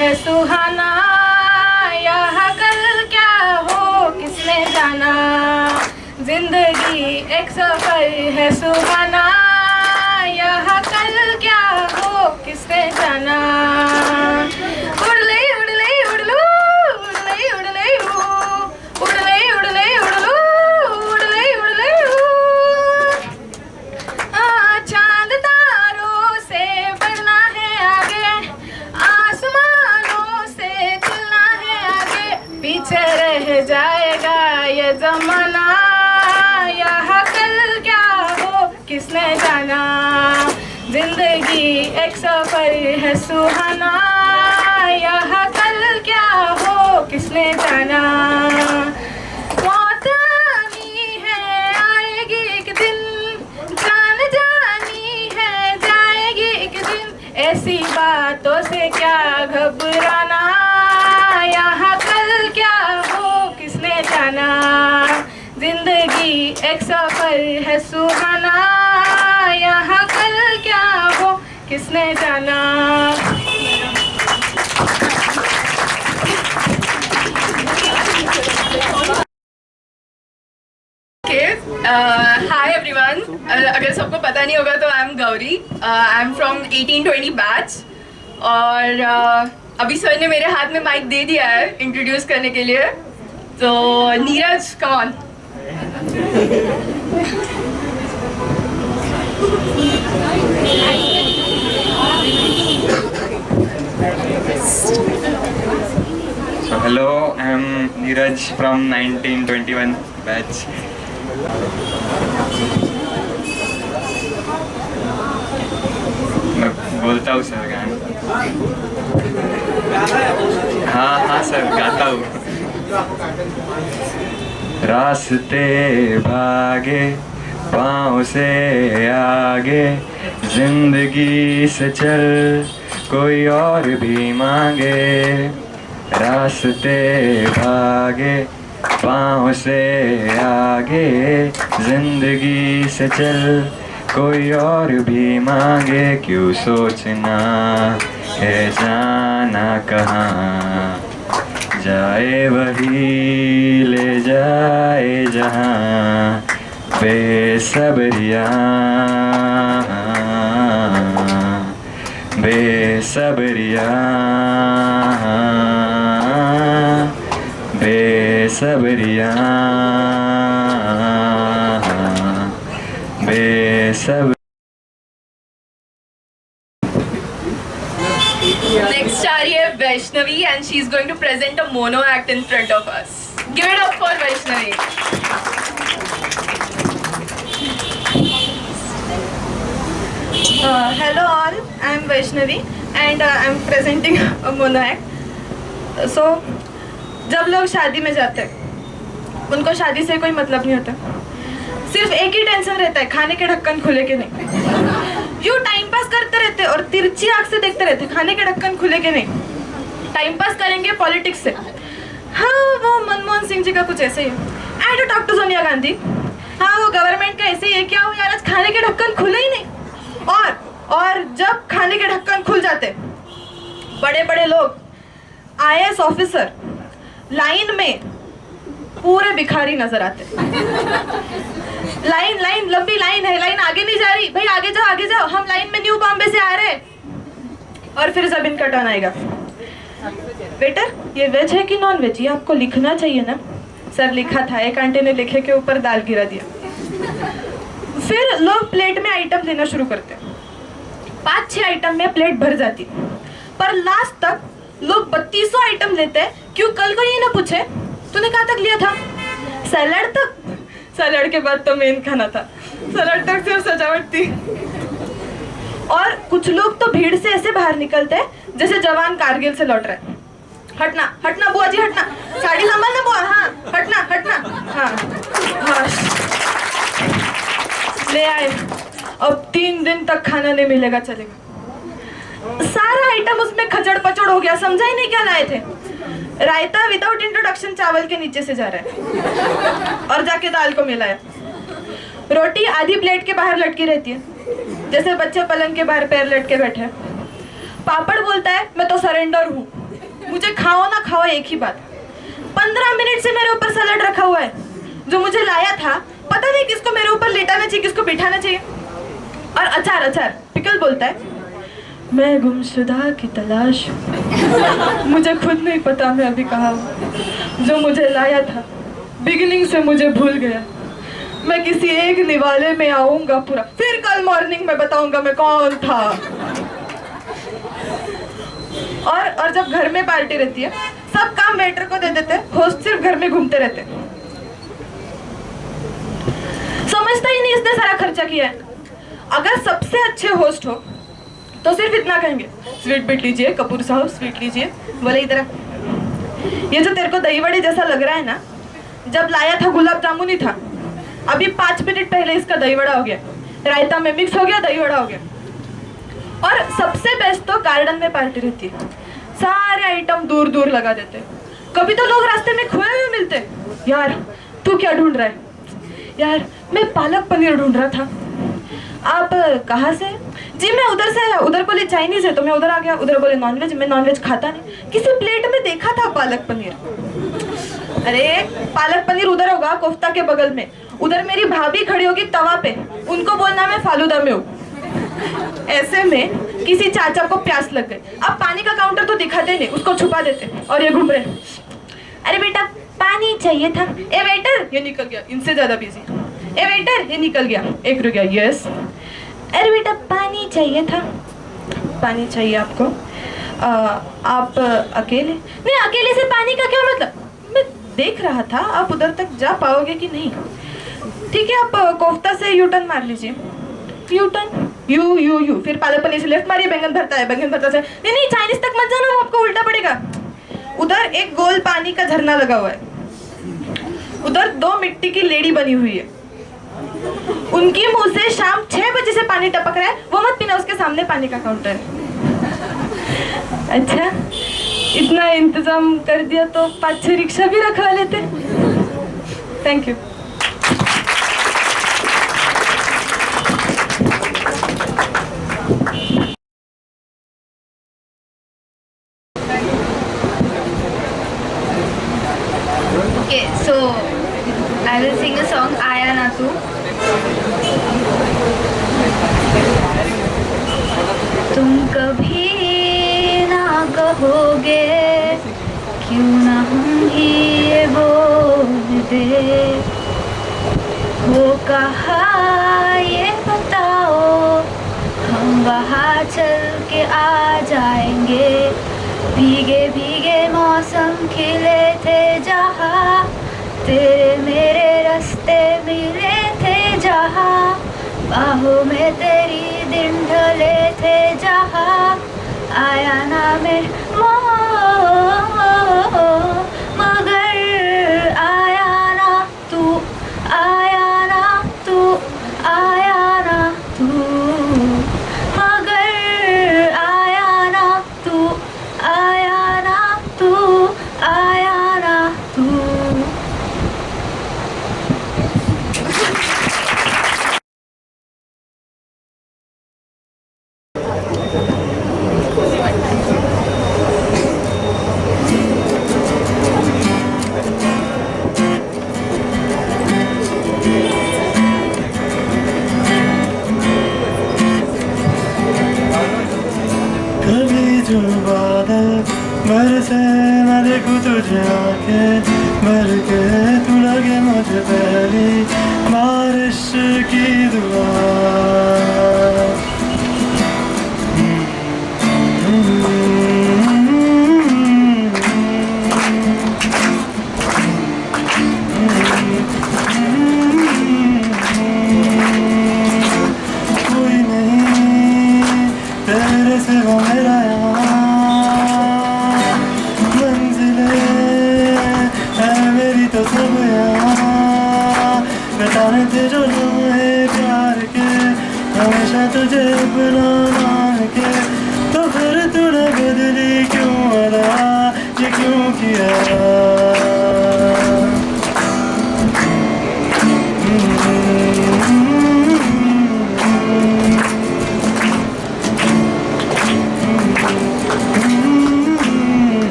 है सुहाना, यह कल क्या हो किसने जाना। जिंदगी एक सफर है सुहाना, यह कल क्या हो किसने जाना। उड़ले उड़ले उड़लू, उड़ले उड़ले उड़ले उड़ले उड़लू, उड़ले उड़ले चांद तारों से बढ़ना है आगे, आसमानों से चलना है आगे। पीछे रह जाएगा ये जमाना, यह कल क्या हो किसने जाना। जिंदगी एक सफर है सुहाना, यह कल क्या हो किसने जाना। मौत आनी है आएगी एक दिन, जान जानी है जाएगी एक दिन। ऐसी बातों से क्या घबराना, यहाँ कल क्या हो किसने जाना। जिंदगी एक सफर है सुहाना, यहाँ कल क्या हो किसने जाना। हाय एवरीवन, अगर सबको पता नहीं होगा तो I am Gauri, I am from 1820 batch. और अभी सर ने मेरे हाथ में माइक दे दिया है इंट्रोड्यूस करने के लिए, तो Neeraj come on. So hello, I am Neeraj from 1921 batch. मैं बोलता हूँ सर गाना। हाँ सर गाता हूँ। रास्ते भागे पाँव से आगे, जिंदगी से चल कोई और भी मांगे। रास्ते भागे पाँव से आगे, जिंदगी से चल कोई और भी मांगे। क्यों सोचना है जाना कहाँ, जाए वही ले जाए जहाँ। बेसब्रिया बेसब्रिया बेसब्रिया बेसब्रिया। Next आ रही है Vaishnavi and she is going to present a mono act in front of us. Give it up for Vaishnavi. Hello all, I am Vaishnavi and I am presenting a mono act. So, जब लोग शादी में जाते हैं उनको शादी से कोई मतलब नहीं होता, सिर्फ एक ही टेंशन रहता है, खाने के ढक्कन खुले के नहीं। यूँ टाइम पास करते रहते और तिरछी आंख से देखते रहते, खाने के ढक्कन खुले के नहीं। टाइम पास करेंगे पॉलिटिक्स से। हाँ, वो मनमोहन सिंह जी का कुछ ऐसे ही है। I to talk to Sonia Gandhi. हाँ, वो गवर्नमेंट का ऐसे ही है, क्या हो यार आज खाने के ढक्कन खुले ही नहीं। और जब खाने के ढक्कन खुल जाते, बड़े बड़े लोग, IAS ऑफिसर लाइन में पूरे भिखारी नजर आते। लाइन लंबी लाइन है, लाइन आगे नहीं जा रही, भाई आगे जाओ, हम लाइन में न्यू बॉम्बे से आ रहे। और फिर जब इनका टर्न आएगा, वेटर ये वेज है कि नॉन वेज, ये आपको लिखना चाहिए ना। सर लिखा था, एक आंटी ने लिखे के ऊपर दाल गिरा दिया। फिर लोग प्लेट में आइटम लेना शुरू करते, 5-6 आइटम में प्लेट भर जाती, पर लास्ट तक लोग 3200 आइटम लेते हैं। क्यों? कल को ये ना पूछे तूने कहाँ तक लिया था, सैलड तक। सैलड के बाद तो मेन खाना था, सैलड तक सिर्फ सजावट थी। और कुछ लोग तो भीड़ से ऐसे बाहर निकलते हैं जैसे जवान कारगिल से लौट रहे। हटना बुआ जी, हटना, साड़ी संभालना बुआ, हाँ हटना। हाँ ले आए, अब 3 दिन तक खाना नहीं मिलेगा, चलेगा। सारा आइटम उसमें खचड़ पचड़ हो गया, समझा ही नहीं क्या लाए थे। रायता विदाउट इंट्रोडक्शन चावल के नीचे से जा रहा है और जाके दाल को मिलाया। रोटी आधी प्लेट के बाहर लटकी रहती है, जैसे बच्चे पलंग के बाहर पैर लटके बैठे हैं। पापड़ बोलता है मैं तो सरेंडर हूँ, मुझे खाओ ना खाओ एक ही बात। 15 मिनट से मेरे ऊपर सलाद रखा हुआ है जो मुझे लाया था, पता नहीं किसको मेरे ऊपर लेटाना चाहिए, किसको बिठाना चाहिए। और अचार अचार पिकल बोलता है मैं गुमशुदा की तलाश हूं। मुझे खुद नहीं पता मैं अभी कहाँ हूँ। जो मुझे लाया था बिगिनिंग से मुझे भूल गया। मैं किसी एक निवाले में आऊंगा पूरा, फिर कल मॉर्निंग में बताऊंगा मैं कौन था। और जब घर में पार्टी रहती है सब काम वेटर को दे देते, होस्ट सिर्फ घर में घूमते रहते। समझता ही नहीं इसने सारा खर्चा किया है। अगर सबसे अच्छे होस्ट हो तो सिर्फ इतना कहेंगे स्वीट बीट लीजिए कपूर साहब, स्वीट लीजिए। बोले इधर ये जो तेरे को दही वड़े जैसा लग रहा है ना, जब लाया था गुलाब जामुन ही था, अभी 5 मिनट पहले इसका दही वड़ा हो गया, रायता में मिक्स हो गया, दही वड़ा हो गया। और सबसे बेस्ट तो गार्डन में पार्टी रहती है, सारे आइटम दूर दूर लगा देते। कभी तो लोग रास्ते में खोए हुए मिलते, यार तू क्या ढूंढ रहा है? यार मैं पालक पनीर ढूंढ रहा था। आप कहाँ से? जी मैं उधर से आया। उधर बोले चाइनीज है तो मैं उधर आ गया। उधर बोले नॉनवेज, मैं नॉनवेज खाता नहीं। किसी प्लेट में देखा था पालक पनीर। अरे पालक पनीर उधर होगा कोफ्ता के बगल में, उधर मेरी भाभी खड़ी होगी तवा पे, उनको बोलना मैं फालूदा में हूँ। ऐसे में किसी चाचा को प्यास लग गई, अब पानी का काउंटर तो दिखाते नहीं, उसको छुपा देते और ये घूम रहे। अरे बेटा पानी चाहिए था। ए वेटर, ये निकल गया, इनसे ज्यादा बिजी। ए वेटर, ये निकल गया, एक रुक गया, यस। अरे बेटा पानी चाहिए था। पानी चाहिए आपको? आप अकेले? नहीं, अकेले से पानी का क्या मतलब? मैं देख रहा था आप उधर तक जा पाओगे कि नहीं। ठीक है आप कोफ्ता से यू टर्न मार लीजिए। U turn, you you you, फिर पालक पनीर से लेफ्ट मारिए, बैंगन भरता है, बैंगन भरता से नहीं नहीं चाइनीज तक मत जाना, वो आपको उल्टा पड़ेगा। उधर एक गोल पानी का झरना लगा हुआ है, उधर 2 मिट्टी की लेडी बनी हुई है, उनकी मुंह से शाम 6 बजे से पानी टपक रहा है, वो मत पीना, उसके सामने पानी का काउंटर है। अच्छा इतना इंतजाम कर दिया तो 5-6 रिक्शा भी रखवा लेते। Thank you. Okay, so I will sing a song Aya Na Tu. तुम कभी ना कहोगे क्यों ना हम ही ये बोल दे, वो कहा ये बताओ हम वहाँ चल के आ जाएंगे। भीगे भीगे मौसम खिले थे जहाँ, तेरे मेरे रास्ते मिले थे जहाँ, बाहों में तेरी दिन ढले थे जहाँ, आया ना मैं मगर आया ना तू, आया ना तू, आया ना तू, मगर आया ना तू, आया ना तू, आया ना तू। कभी जो बादल बरसे मैं देखूं तुझे आके, भर के तू लगे मुझे पहली बारिश की दुआ। कोई नहीं तेरे सिवा मेरा यहाँ, मंजिलें है मेरी तो सब यहाँ, बताने थे जो लम्हे प्यार के, हमेशा तुझे अपना मान के, तो फिर तूने बदली क्यों अदा, ये क्यों किया?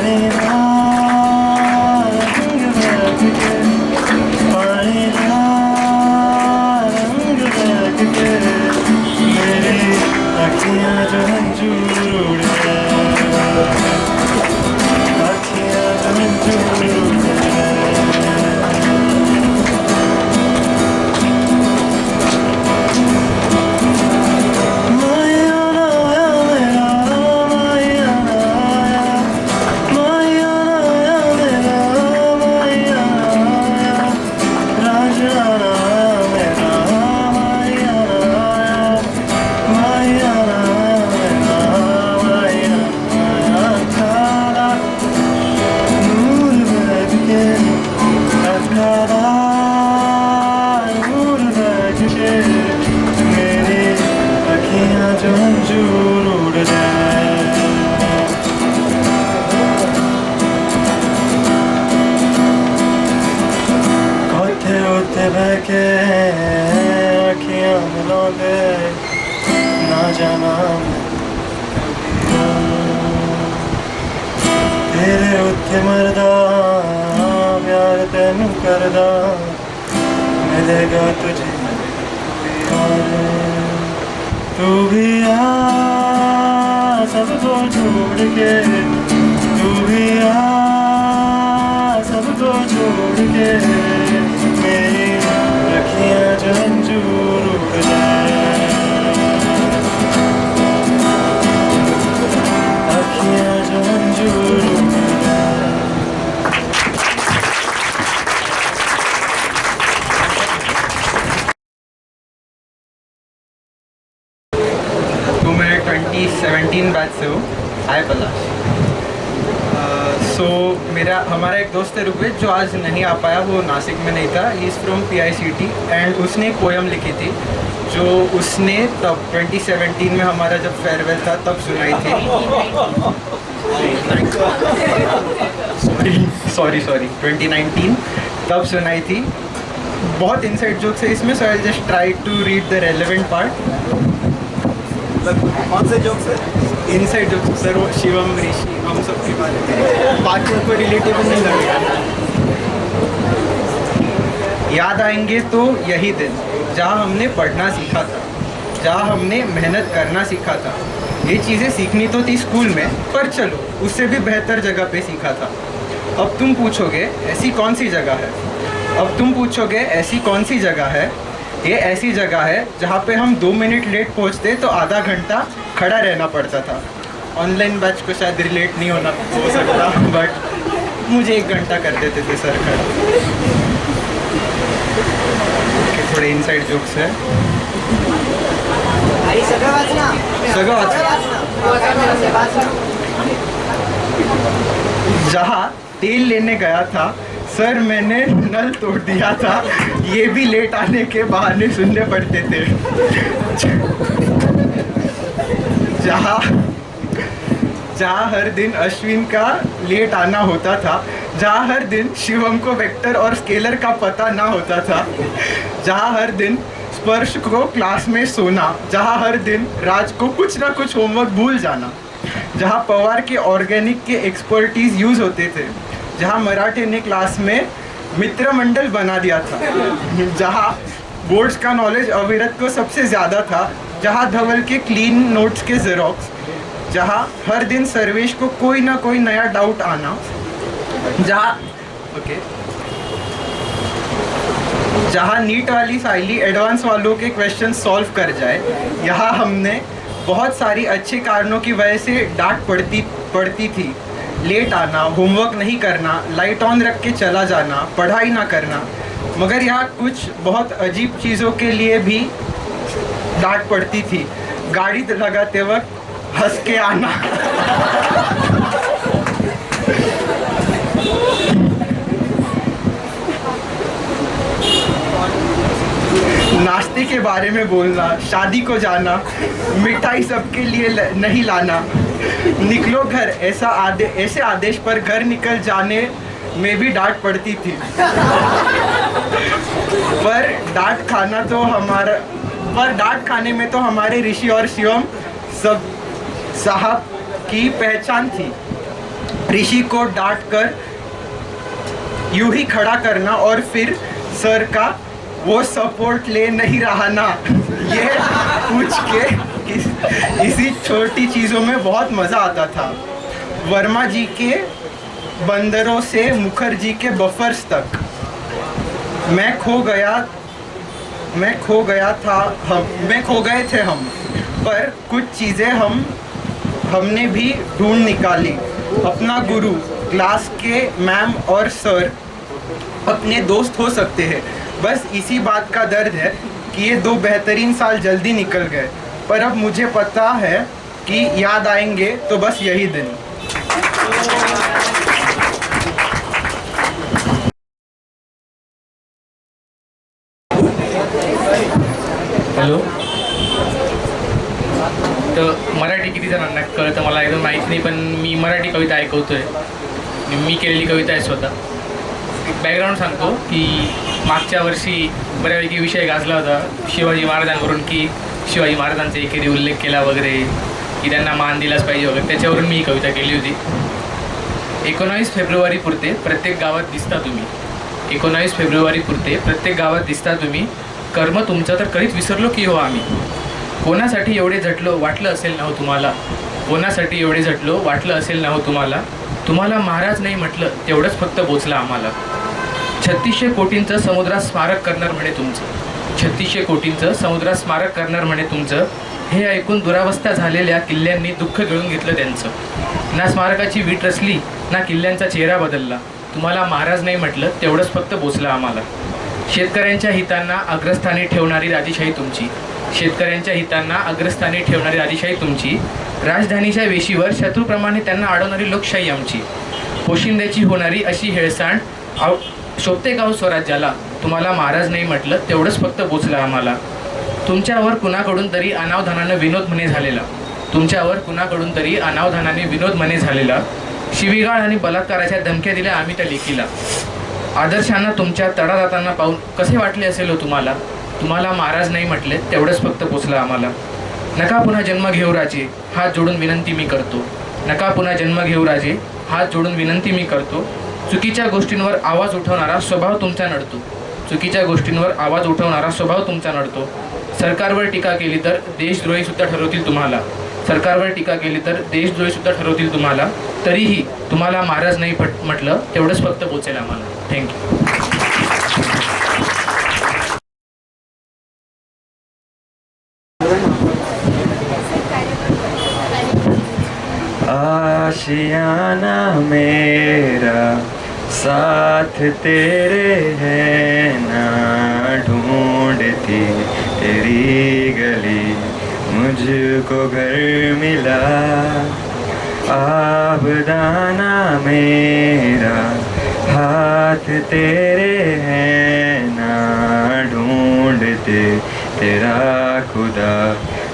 पानी ना रंग बरक के, पानी ना रंग बरक के, मेरी अखियाँ जो मंजूर उड़ गए, अखियाँ जो मंजूर उड़ गए। मेरी अखियाँ जो मंजूर उड़ जाए। कोठे उत्ते बहके अखियाँ मिला दे, ना जाना तेरे उत्ते मरदा प्यार तेनू करदा, मिलेगा तुझे प्यार। तू भी आ सबको छोड़ के, तू भी आ सबको छोड़ के, मेरी अखियाँ जो मंजूर उड़ जाए, अखियाँ जो मंजूर उड़ जाए। तो मैं 2017 बैच से हूँ। हाय पलाश। सो हमारा एक दोस्त है ऋग्वेद, जो आज नहीं आ पाया, वो नासिक में नहीं था। He is from PICT end उसने एक पोयम लिखी थी जो उसने तब 2017 में हमारा जब फेयरवेल था तब सुनाई थी। सॉरी 2019 तब सुनाई थी। बहुत इनसाइड जोक्स है इसमें, so I just try to read the relevant part. कौन से जोक्स है? इनसाइड जोक्स सर, वो शिवम ऋषि हम सब के बारे में, बाकी कोई रिलेटेबल नहीं लगेगा। याद आएंगे तो यही दिन जहाँ हमने पढ़ना सीखा था, जहाँ हमने मेहनत करना सीखा था। ये चीज़ें सीखनी तो थी स्कूल में, पर चलो उससे भी बेहतर जगह पे सीखा था। अब तुम पूछोगे ऐसी कौन सी जगह है? अब तुम पूछोगे ऐसी कौन सी जगह है? ये ऐसी जगह है जहाँ पे हम 2 मिनट लेट पहुँचते तो आधा घंटा खड़ा रहना पड़ता था। ऑनलाइन बैच को शायद रिलेट नहीं हो सकता, बट मुझे 1 घंटा कर देते थे सर खड़ा। थोड़े इनसाइड जोक्स है। सगळं जहाँ तेल लेने गया था सर, मैंने नल तोड़ दिया था। ये भी लेट आने के बहाने सुनने पड़ते थे। जहाँ हर दिन अश्विन का लेट आना होता था, जहाँ हर दिन शिवम को वेक्टर और स्केलर का पता ना होता था, जहाँ हर दिन स्पर्श को क्लास में सोना, जहाँ हर दिन राज को कुछ ना कुछ होमवर्क भूल जाना, जहाँ पवार के ऑर्गेनिक के एक्सपर्टीज यूज़ होते थे, जहाँ मराठी ने क्लास में मित्र मंडल बना दिया था, जहाँ बोर्ड्स का नॉलेज अविरत को सबसे ज़्यादा था, जहाँ धवल के क्लीन नोट्स के जेरोक्स, जहाँ हर दिन सर्वेश को कोई ना कोई नया डाउट आना, जहाँ नीट वाली साइली एडवांस वालों के क्वेश्चन सॉल्व कर जाए। यहाँ हमने बहुत सारी अच्छे कारणों की वजह से डांट पड़ती थी। लेट आना, होमवर्क नहीं करना, लाइट ऑन रख के चला जाना, पढ़ाई ना करना। मगर यहाँ कुछ बहुत अजीब चीज़ों के लिए भी डांट पड़ती थी। गाड़ी लगाते वक्त हंस के आना, नाश्ते के बारे में बोलना, शादी को जाना, मिठाई सबके लिए नहीं लाना, निकलो घर ऐसे आदेश पर घर निकल जाने में भी डांट पड़ती थी। पर डांट खाने में तो हमारे ऋषि और शिवम सब साहब की पहचान थी। ऋषि को डांट कर यूं ही खड़ा करना और फिर सर का वो सपोर्ट ले नहीं रहा ना, ये पूछ के इसी छोटी चीज़ों में बहुत मज़ा आता था। वर्मा जी के बंदरों से मुखर्जी के बफर्स तक मैं खो गए थे हम, पर कुछ चीज़ें हमने भी ढूंढ निकाली। अपना गुरु, क्लास के मैम और सर अपने दोस्त हो सकते हैं, बस इसी बात का दर्द है कि ये 2 बेहतरीन साल जल्दी निकल गए। पर अब मुझे पता है कि याद आएंगे तो बस यही दिन। हॅलो. तर मराठी किती जणांना कळतं मला एकदम माहीत नाही, पण मी मराठी कविता ऐकवतोय. मी केलेली कविता आहे स्वतः. बॅकग्राऊंड सांगतो की मागच्या वर्षी बऱ्यापैकी विषय गाजला होता शिवाजी महाराजांवरून, की शिवाजी महाराजांचा एकेरी उल्लेख केला वगैरे, की त्यांना मान दिलाच पाहिजे वगैरे. त्याच्यावरून मी ही कविता केली होती. 19 फेब्रुवारी पुरते प्रत्येक गावात दिसता तुम्ही. 19 फेब्रुवारी पुरते प्रत्येक गावात दिसता तुम्ही. कर्म तुमचं तर कधीच विसरलो की हो आम्ही. कोणासाठी एवढे झटलो वाटलं असेल ना हो तुम्हाला. कोणासाठी एवढे झटलो वाटलं असेल ना हो तुम्हाला. तुम्हाला महाराज नाही म्हटलं तेवढंच फक्त बोचलं आम्हाला. 3600 कोटींचं समुद्रात स्मारक करणार म्हणे तुमचं. 3600 कोटींचं समुद्रात स्मारक करणार म्हणे तुमचं. हे ऐकून दुरावस्था झालेल्या किल्ल्यांनी दुःख गिळून घेतलं त्यांचं. ना स्मारकाची वीट रचली ना किल्ल्यांचा चेहरा बदलला. तुम्हाला महाराज नाही म्हटलं तेवढंच फक्त बोचलं आम्हाला. शेतकऱ्यांच्या हितांना अग्रस्थानी ठेवणारी राजेशाही तुमची. शेतकऱ्यांच्या हितांना अग्रस्थानी ठेवणारी राजेशाही तुमची. राजधानीच्या वेशीवर शत्रूप्रमाणे त्यांना अडवणारी लोकशाही आमची. पोशिंद्याची होणारी अशी हेळसांड शोभते गाव स्वराज्याला. तुम्हाला महाराज नाही म्हटलं तेवढंच फक्त बोचलं आम्हाला. तुमच्यावर कुणाकडून तरी अनावधानानं विनोद म्हणे झालेला. तुमच्यावर कुणाकडून तरी अनावधानाने विनोद म्हणे झालेला. शिवीगाळ आणि बलात्काराच्या धमक्या दिल्या आम्ही त्या लेखीला. आदर्शांना तुमच्या तडा जाताना पाहून कसे वाटले असेल हो तुम्हाला. तुम्हाला महाराज नाही म्हटले तेवढंच फक्त पोचलं आम्हाला. नका पुन्हा जन्म घेऊ राजे हात जोडून विनंती मी करतो. नका पुन्हा जन्म घेऊ राजे हात जोडून विनंती मी करतो. चुकीच्या गोष्टींवर आवाज उठवणारा स्वभाव तुमचा नडतो. चुकीच्या गोष्टींवर आवाज उठवणारा स्वभाव तुमचा नडतो. सरकारवर टीका केली तर देशद्रोहीसुद्धा ठरवतील तुम्हाला. सरकारवर टीका केली तर देशद्रोहीसुद्धा ठरवतील तुम्हाला. तरीही तुम्हाला महाराज नाही म्हटलं तेवढंच फक्त पोचेल आम्हाला. थँक्यू. आशियाना मेरा साथ तेरे है ना, ढूंढती तेरी गली मुझको घर मिला. आबदाना मेरा हाथ तेरे है ना, ढूंढते तेरा खुदा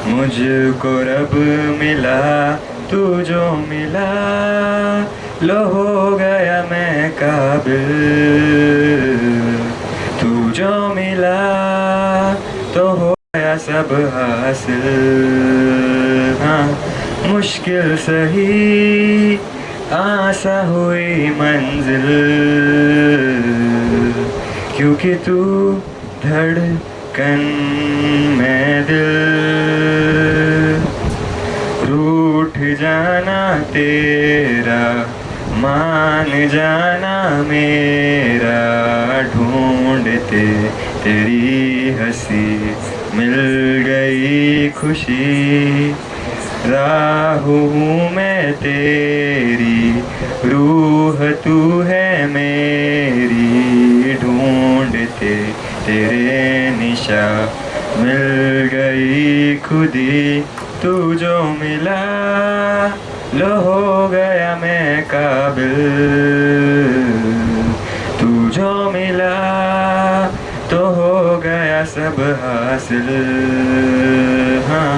मुझको रब मिला. तू जो मिला लो हो गया मैं काबिल. तू जो मिला तो हो गया सब हासिल. हाँ मुश्किल सही आसा हुई मंजिल, क्योंकि तू धड़कन में दिल. रूठ जाना तेरा मान जाना मेरा, ढूंढते तेरी हंसी मिल गई खुशी. राह हूँ मैं तेरी रूह तू है मेरी, ढूंढते तेरे निशा मिल गई खुदी. तू जो मिला लो हो गया मैं काबिल. तू जो मिला तो हो गया सब हासिल. हाँ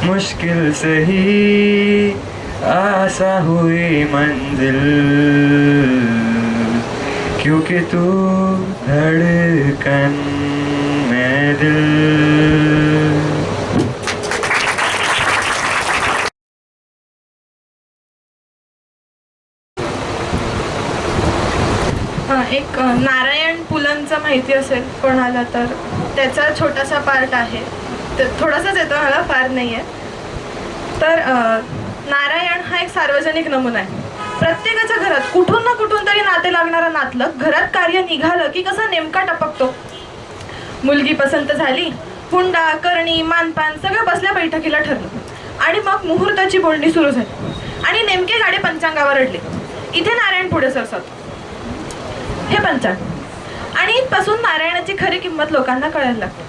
मुश्किल से ही आसा हुई मंजिल, क्योंकि तू धड़कन में दिल. एक नारायण पुलंचं माहिती असेल कोणाला तर त्याचा छोटासा पार्ट आहे. तर थोडासाच येतो, मला फार नाही आहे. तर नारायण हा एक सार्वजनिक नमुना आहे. प्रत्येकाच्या घरात कुठून ना कुठून तरी नाते लागणारा नातलग घरात कार्य निघालं की कसा नेमका टपकतो. मुलगी पसंत झाली, हुंडा करणी मानपान सगळं बसल्या बैठकीला ठरलं आणि मग मुहूर्ताची बोलणी सुरू झाली आणि नेमके गाडे पंचांगावर अडले. इथे नारायण पुढे सरसावतो. हे पंचांग आणि इथपासून नारायणाची खरी किंमत लोकांना कळायला लागते.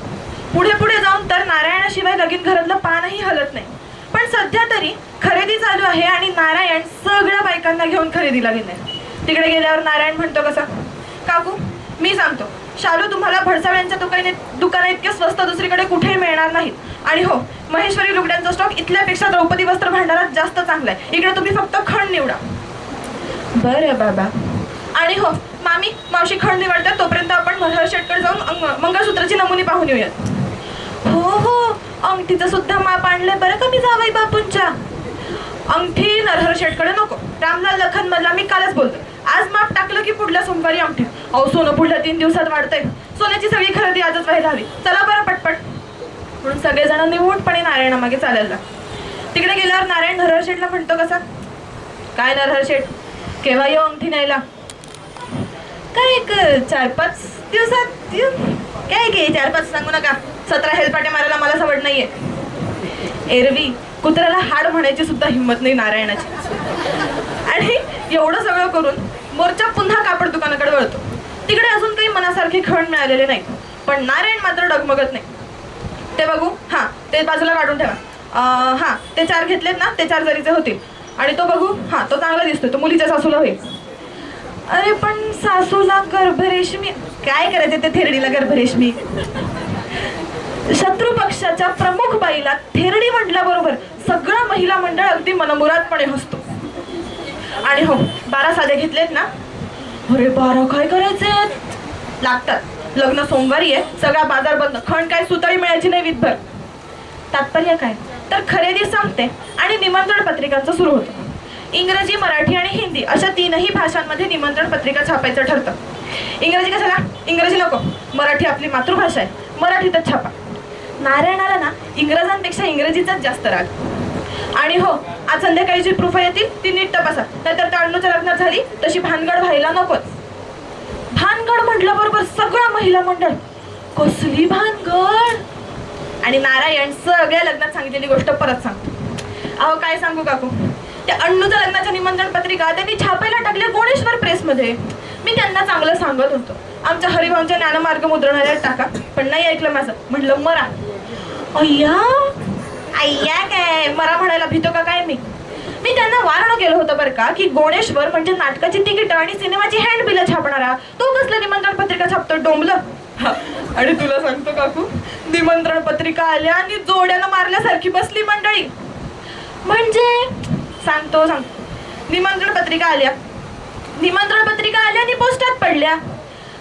पुढे पुढे जाऊन तर नारायणाशिवाय लगीन घरातलं पानही हलत नाही. पण सध्या तरी खरेदी चालू आहे आणि नारायण सगळ्या बायकांना घेऊन खरेदीला गेलाय. तिकडे गेल्यावर नारायण म्हणतो कसा, काकू मी सांगतो, शालू तुम्हाला भडसाव्यांच्या दुकानात इतके स्वस्त दुसरीकडे कुठेही मिळणार नाहीत. आणि हो, महेश्वरी लुगड्यांचा स्टॉक इथल्यापेक्षा द्रौपदी वस्त्र भांडारात जास्त चांगला आहे. इकडे तुम्ही फक्त खण निवडा. बरं बाबा. आणि हो मामी, मावशी खण निवडतात तोपर्यंत आपण मल्हार शेटकडे जाऊन मंगळसूत्राची नमुने पाहून येऊयात. हो हो, अंगठीचं सुद्धा माप आणलंय बरं का मी जावई बापूंच्या. अंगठी नरहर शेटकडे नको, रामलाल लखन मधला मी कालच बोलतो. आज माप टाकलं की पुढल्या सोमवारी अंगठी. अहो सोनं पुढल्या 3 दिवसात वाढतंय. सोन्याची सगळी खरेदी आजच व्हायला हवी. चला बरं पटपट. म्हणून सगळेजण निमूटपणे नारायणामागे चालायला लागले. तिकडे गेल्यावर नारायण नरहर शेटला म्हणतो कसा, काय नरहर शेट केव्हा येऊ अंगठी न्यायला? काय एक 4-5 दिवसात येऊ. काय घे 4-5 सांगू नका. 17 हेलपाटे मारायला मला सवड नाहीये. एरवी कुत्र्याला हाड म्हणायची सुद्धा हिंमत नाही नारायणाची. आणि एवढं सगळं करून मोर्चा पुन्हा कापड दुकानाकडे वळतो. तिकडे अजून काही मनासारखे खण मिळालेले नाही. पण नारायण मात्र डगमगत नाही. ते बघू, हां ते बाजूला काढून ठेवा. हां ते 4 घेतलेत ना, ते 4 जरीचे होतील. आणि तो बघू, हां तो चांगला दिसतोय, तो मुलीच्या सासूला होईल. अरे पण सासूला गर्भरेशमी काय करायचे, ते थेरडीला गर्भरेशमी. शत्रू पक्षाच्या प्रमुख बाईला थेरडी म्हटल्याबरोबर सगळं महिला मंडळ अगदी मनमुरादपणे हसतो. आणि हो 12 साधे घेतलेत ना? अरे 12 काय करायचे लागतात. लग्न सोमवारी आहे, सगळा बाजार बंद. खण काय सुतळी मिळायची नाही विधभर. तात्पर्य काय तर खरेदी संपते आणि निमंत्रण पत्रिकांचं सुरू होतं. इंग्रजी, मराठी आणि हिंदी अशा 3ही भाषांमध्ये निमंत्रण पत्रिका छापायचं ठरतं. इंग्रजी कशाला? इंग्रजी नको, मराठी आपली मातृभाषा आहे, मराठीतच छापा. नारायणाला ना इंग्रजांपेक्षा इंग्रजीचाच जास्त राग. आणि हो आज संध्याकाळी जी प्रूफ येतील ती नीट तपासा, नाहीतर तांडूच्या लग्नात झाली तशी भानगड व्हायला नकोच. भानगड म्हटल्याबरोबर सगळं महिला मंडळ कसली भानगड. आणि नारायण सगळ्या लग्नात सांगितलेली गोष्ट परत सांगतो. अहो काय सांगू काकू, त्या अण्णूच्या लग्नाच्या निमंत्रण पत्रिका त्यांनी छापायला टाकल्या गोणेश्वर प्रेसमध्ये. मी त्यांना चांगलं सांगत होतो, आमच्या हरिभाऊंच्या ज्ञानमार्ग मुद्रणालयात टाका, पण नाही ऐकलं माझं. म्हटलं मरा. अय्या अय्या काय मरा म्हणायला भीतो का काय? मी त्यांना वारणं केलं होतं बरं का, की गोणेश्वर म्हणजे नाटकाची तिकीट आणि सिनेमाची हँड बिलं छापणारा, तो कसलं निमंत्रण पत्रिका छापतो डोंबलं. आणि तुला सांगतो काकू, निमंत्रण पत्रिका आल्या आणि जोड्यानं मारल्यासारखी बसली मंडळी. म्हणजे सांगतो निमंत्रण पत्रिका आल्या आणि पोस्टात पडल्या.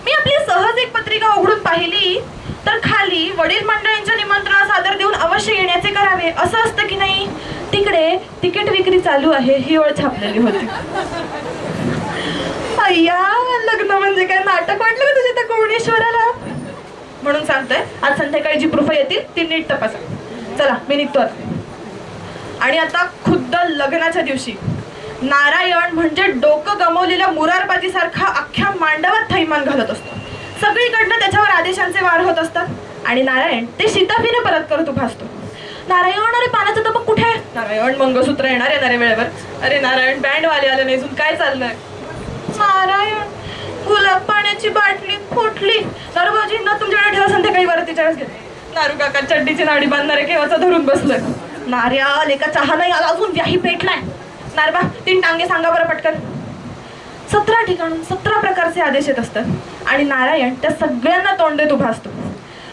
मी आपली सहज एक पत्रिका उघडून पाहिली तर खाली वडील मंडळींच्या निमंत्रणास आदर देऊन अवश्य येण्याचे करावे असं असतं की नाही. तिकडे तिकीट विक्री चालू आहे ही ओळ छापलेली होती. अय्या लग्न म्हणजे काय नाटक वाटलं का तुझ्या त्या कोणेश्वराला? म्हणून सांगतोय आज संध्याकाळी जी प्रूफ येतील ती नीट तपासा. चला मी निघतो आता. आणि आता खुद्द लग्नाच्या दिवशी नारायण म्हणजे डोकं गमावलेल्या मुरारबाजीसारखा अख्ख्या मांडवात थैमान घालत असतो. सगळीकडनं त्याच्यावर आदेशांचे वार होत असतात आणि नारायण ते शिताफीने परत करत उभा असतो. नारायण अरे पाण्याचं तर कुठे आहे? नारायण मंगळसूत्र येणारे वेळेवर. अरे नारायण बँडवाले आले नाही अजून, काय चाललंय? नारायण गुलाब पाण्याची बाटली फुटली. नारूबाजींना तुमच्याकडे ठेवा, संध्याकाळी वरतीच्या वेळेस घेते. नारू काका चड्डीची नाडी बांधणारे केव्हाचा धरून बसलोय. नार्या लेका चहा नाही आला अजून, व्याही पेटलाय. नारबा 3 टांगे सांगा बरं पटकन. 17 ठिकाणून 17 प्रकारचे आदेश येत असतात आणि नारायण त्या सगळ्यांना तोंड देत उभा असतो.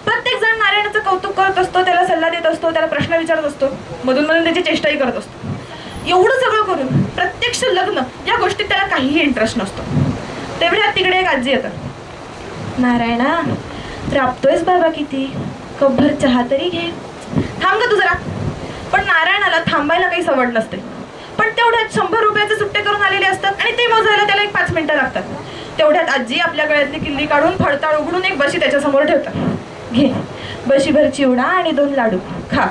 प्रत्येक जण नारायणाचं कौतुक करत असतो, त्याला सल्ला देत असतो, त्याला प्रश्न विचारत असतो, मधून मधून त्याची चेष्टाही करत असतो. एवढं सगळं करून प्रत्यक्ष लग्न या गोष्टीत त्याला काहीही इंटरेस्ट नसतो. तेवढ्यात तिकडे एक आजी येतात. नारायणा राबतोयस बाबा किती, कपभर चहा तरी घे. थांब ग तू जरा. पण नारायणाला थांबायला काही सवड नसते. पण तेवढ्यात 100 रुपयाचे सुट्टे करून आलेले असतात आणि ते मोजायला त्याला एक 5 मिनिटं लागतात. तेवढ्यात आजी आपल्या गळ्यातली किल्ली काढून फडताळ उघडून एक बशी त्याच्यासमोर ठेवतात. घे बशीभर चिवडा आणि 2 लाडू खा.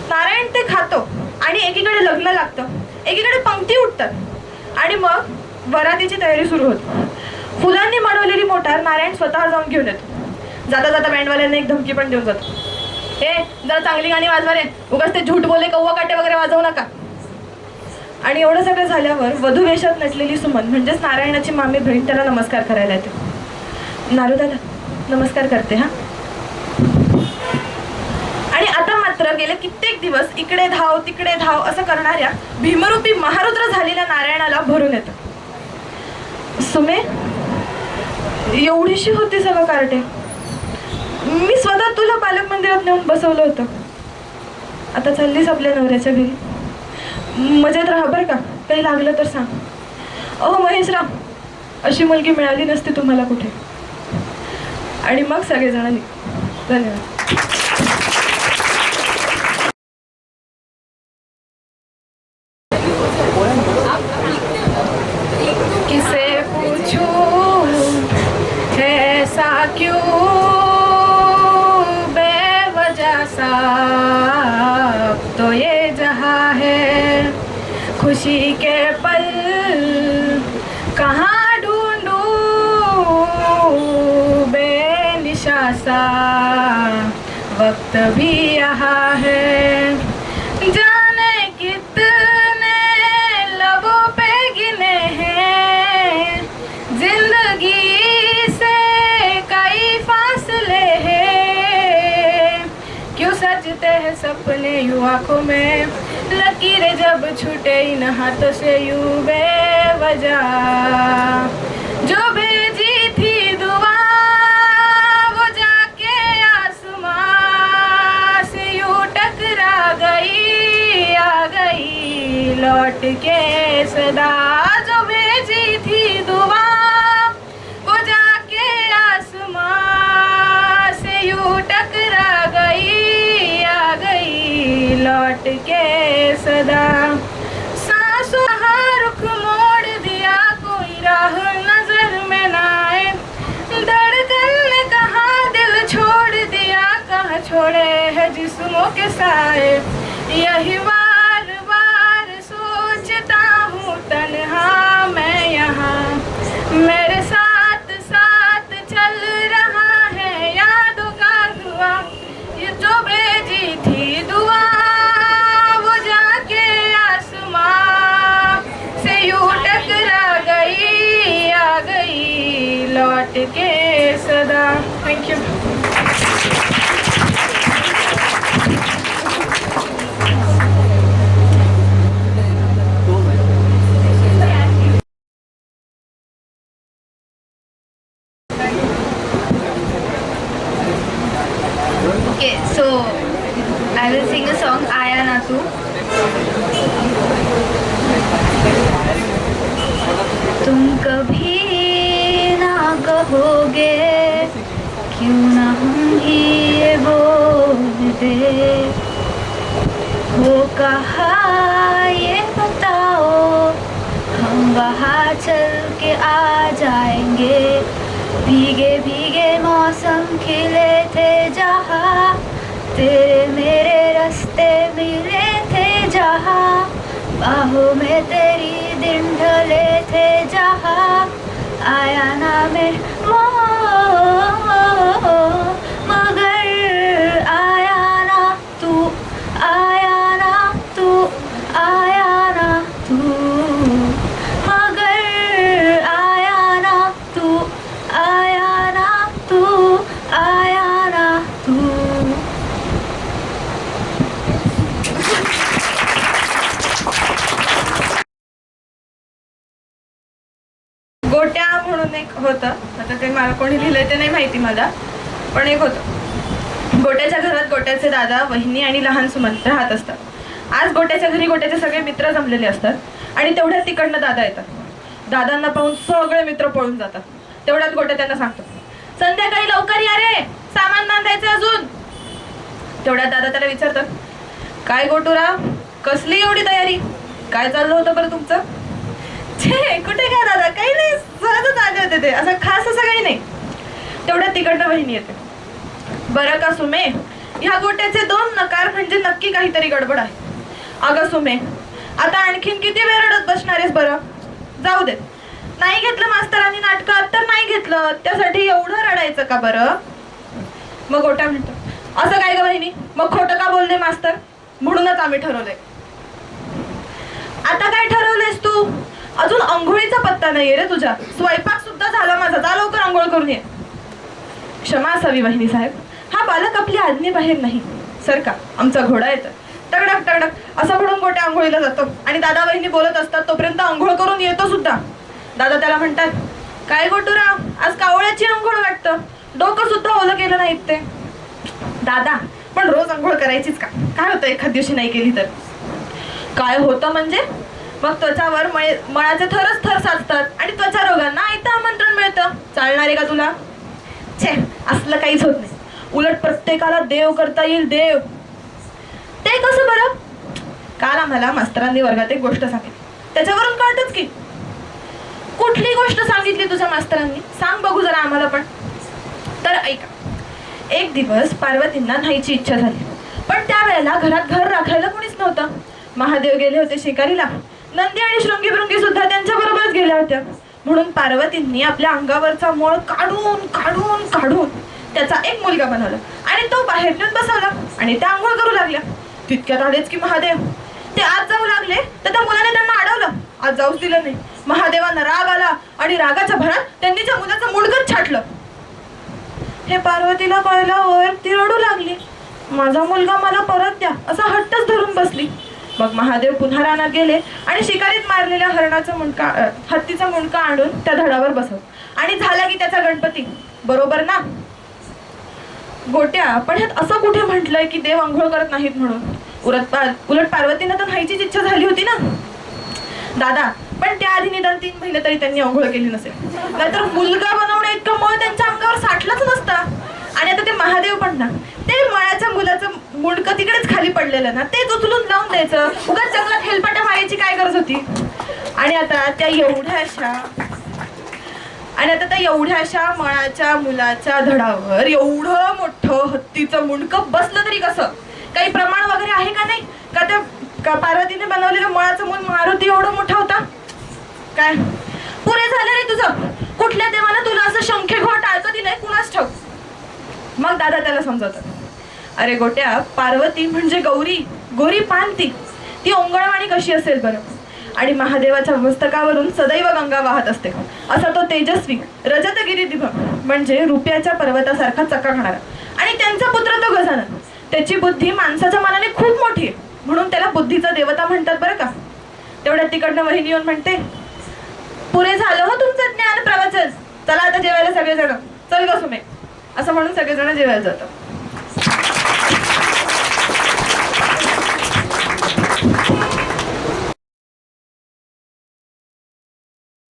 नारायण ते खातो आणि एकीकडे लग्न लागतं, एकीकडे पंक्ती उठतात आणि मग वरातीची तयारी सुरू होते. फुलांनी मांडवलेली मोटार नारायण स्वतः जाऊन घेऊन येतो. जाता जाता बँडवाल्यांना एक धमकी पण देऊन जातो. हे जरा चांगली गाणी वाजवा रे, उगाच ते झूट बोले कव्वा काटे वगैरे वाजवू नका. आणि एवढं सगळं झाल्यावर वधू वेशात नटलेली सुमन म्हणजेच नारायणाची मामी बहीण त्याला नमस्कार करायला येते. नारुदाला नमस्कार करते हा. आणि आता मात्र गेले कित्येक दिवस इकडे धाव तिकडे धाव असं करणाऱ्या भीमरूपी महारुद्र झालेल्या नारायणाला भरून येतं. सुमे एवढीशी होती सगळं कार्टे, मी स्वतः तुला पालक मंदिरात नेऊन बसवलं होतं. आता चाललीस आपल्या नवऱ्याच्या घरी, मजेत राहा बरं का, काही लागलं तर सांग. अहो महेशराव, अशी मुलगी मिळाली नसती तुम्हाला कुठे. आणि मग सगळेजण निघ. धन्यवाद. किसे पूछूं ऐसा क्यों बेवजह सा तो ये जहाँ है खुशी के पल कहाँ ढूंढूं बेनिशा सा वक्त भी यहाँ है जाने कितने लबों पे गिने हैं जिंदगी से कई फासले हैं क्यों सजते हैं सपने यूं आँखों में लकीरें जब छूटे इन हाथों से यूं बेवजह जो भेजी थी दुआ वो जाके आसमां से यूं टकरा गई आ गई लौट के सदा जो भेजी थी दुआ वो जाके आसमां से यूं टकरा गई आ गई लौट के सदा सांसों का रुख मोड़ दिया कोई राह नजर में ना आए धड़कन ने कहा दिल छोड़ दिया कहाँ छोड़े है जिस्मों के साए यही बार बार सोचता हूँ तन्हा मैं यहाँ मेरे साथ साथ चल रहा है यादों का धुआं ये जो भेजी थी दुआ वो जाके आसमां से यूं टकरा गई आ गई लौट के सदा. Thank you. Okay, so I will sing a song Aaya Na Tu. तुम कभी ना कहोगे क्यों ना हम ही ये बोलते हो कहा ये बताओ हम वहाँ चल के आ जाएंगे भीगे भीगे मौसम खिले थे जहाँ तेरे मेरे रास्ते मिले थे जहाँ बाहों में तेरी दिन ढले थे जहाँ आया ना मैं मगर आया ना तू आया ना तू आया ना तू मगर आया ना तू आया ना तू आया ना तू. गोट्या म्हणून एक होतं, आता ते मला कोणी लिहिलंय ते नाही माहिती मला, पण एक होतं. गोट्याच्या घरात गोट्याचे दादा वहिनी आणि लहान सुमंत राहत असतात. आज गोट्याच्या घरी गोट्याचे सगळे मित्र जमलेले असतात आणि तेवढ्यात तिकडनं दादा येतात. दादांना पाहून सगळे मित्र पळून जातात. तेवढ्यात गोट्या त्यांना सांगतो, संध्याकाळी लवकर या रे, सामान बांधायचं अजून. तेवढ्यात दादा त्याला विचारतात, काय गोटूराव, कसली एवढी तयारी, काय चाललं होतं बरं तुमचं? छे कुठे काय दादा, काही नाही, सहजच आले आहे, असं खास असं काही नाही. तेवढ्यात तिकडनं वहिनी येते. बरं का सुमे, ह्या गोट्याचे 2 नकार म्हणजे नक्की काहीतरी गडबड आहे. अगं सुमे, आता आणखीन किती वेळ रडत बसणार आहेस बरं? जाऊ दे, नाही घेतलं मास्तरांनी नाटकात तर नाही घेतलं, त्यासाठी एवढं रडायचं का बरं? मग गोट्या म्हणतो, असं काय ग वहिनी, मग खोटं का बोलले मास्तर? म्हणूनच आम्ही ठरवलंय. आता काय ठरवलंयस तू? अजून अंघोळीचा पत्ता नाहीये रे तुझ्या. स्वयंपाक सुद्धा झाला माझा, जा लवकर अंघोळ करून ये. क्षमा असावी वहिनी साहेब, हा बालक आपली आज्ञेबाहेर नाही. सर का, आमचा घोडा येतो. टगडक टगडक असं म्हणून गोट्या आंघोळीला जातो आणि दादा वहिनी बोलत असतात तोपर्यंत आंघोळ करून येतो सुद्धा. दादा त्याला म्हणतात, काय गोटूराव, आज कावळ्याची आंघोळ वाटतं, डोकं सुद्धा ओलं केलं नाहीत ते. दादा, पण रोज आंघोळ करायचीच का? काय होतं एखाद दिवशी नाही केली तर? काय होतं म्हणजे? मग त्वचावर मळाचे थरच थर साचतात आणि त्वचा रोगांना आयतं आमंत्रण मिळतं. चालणार आहे का तुला? छे, असलं काहीच होत नाही. उलट प्रत्येकाला देव करता येईल, देव. ते कसं बरं? काल आम्हाला मास्तरांनी वर्गात एक गोष्ट सांगितली, त्याच्यावरून कळतच की. कुठली गोष्ट सांगितली तुझ्या मास्तरांनी? सांग बघू जरा आम्हाला पण. तर ऐका, एक दिवस पार्वतींना न्हायची इच्छा झाली, पण त्यावेळेला घरात घर राखायला कोणीच नव्हतं. महादेव गेले होते शिकारीला, नंदी आणि शृंगी सुद्धा त्यांच्या बरोबरच गेल्या होत्या. म्हणून पार्वतींनी आपल्या अंगावरचा मळ काढून काढून काढून त्याचा एक मुलगा बनवला आणि तो बाहेर नेऊन बसवला आणि त्या आंघोळ करू लागल्या. तितक्यात आलेच की महादेव. ते आत जाऊ लागले तर त्या मुलाने त्यांना अडवलं, आत जाऊच दिलं नाही. महादेवांना राग आला आणि रागाच्या भरात त्यांनी त्या मुलाचं मुंडकच छाटलं. हे पार्वतीला कळल्यावर ती रडू लागली. माझा मुलगा मला परत द्या असा हट्टच धरून बसली. मग महादेव पुन्हा रानात गेले आणि शिकारीत मारलेल्या हत्तीचा मुंडका आणून त्या धडावर बसवलं आणि झाला की त्याचा गणपती. बरोबर ना गोट्या? पण ह्यात असं कुठे म्हटलंय की देव आंघोळ करत नाहीत म्हणून? उलट पार्वतींना तर न्हायचीच इच्छा झाली होती ना दादा. पण त्याआधी निदान 3 महिने तरी त्यांनी आंघोळ केली नसेल, नाहीतर मुलगा बनवणे इतकं मळ त्यांच्या अंगावर साठलंच नसतं. आणि आता ते महादेव पण ना, ते मळाच्या मुलाचं मुंडकं तिकडेच खाली पडलेलं ना, तेच उचलून लावून द्यायचं. उगाच जंगलात हेलपाट्या मारायची काय गरज होती? आणि आता त्या एवढ्याशा मळाच्या मुलाच्या धडावर एवढं मोठं हत्तीचं मुंडकं बसलं तरी कसं? काही प्रमाण वगैरे आहे का नाही? का पार्वतीने बनवलेलं मळाचं मूल मारुती एवढं मोठा होता काय? पुरे झाले रे तुझं. कुठल्या देवानं तुला असं शंखेघोळ टाळकं दिलंय कुणास ठाऊक. मग दादा त्याला समजवतात, अरे गोट्या, पार्वती म्हणजे गौरी, गोरी पान ती ओंगळवाणी कशी असेल बरं? आणि मस्तकावरून सदैव गंगा वाहत असते. असा तो तेजस्वी रजतगिरी दिभ म्हणजे रुपयाच्या पर्वतासारखा चकाकणारा. आणि त्यांचा पुत्र तो गजानन. त्याची बुद्धी माणसाच्या मनाने खूप मोठी आहे, म्हणून त्याला बुद्धीचा देवता म्हणतात बरं का. तेवढ्यात तिकडनं वहिनी येऊन म्हणते, पुरे झालं हो तुमचं ज्ञान प्रवचन, चला आता जेवायला सगळेजण. चल ग सुमे, असं म्हणून सगळेजण जेवायला जातात.